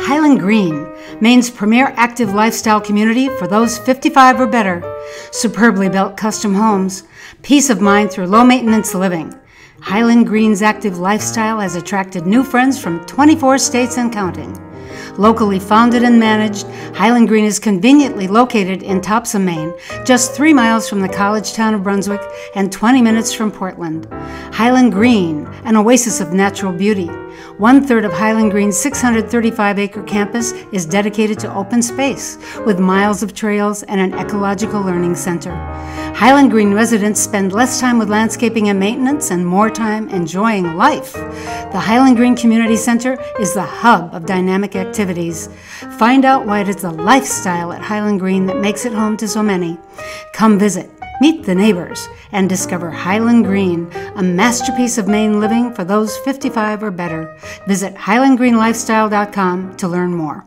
Highland Green, Maine's premier active lifestyle community for those 55 or better. Superbly built custom homes, peace of mind through low-maintenance living. Highland Green's active lifestyle has attracted new friends from 24 states and counting. Locally founded and managed, Highland Green is conveniently located in Topsom, Maine, just 3 miles from the college town of Brunswick and 20 minutes from Portland. Highland Green, an oasis of natural beauty. 1/3 of Highland Green's 635-acre campus is dedicated to open space, with miles of trails and an ecological learning center. Highland Green residents spend less time with landscaping and maintenance and more time enjoying life. The Highland Green Community Center is the hub of dynamic activities. Find out why it is the lifestyle at Highland Green that makes it home to so many. Come visit, meet the neighbors, and discover Highland Green, a masterpiece of Maine living for those 55 or better. Visit highlandgreenlifestyle.com to learn more.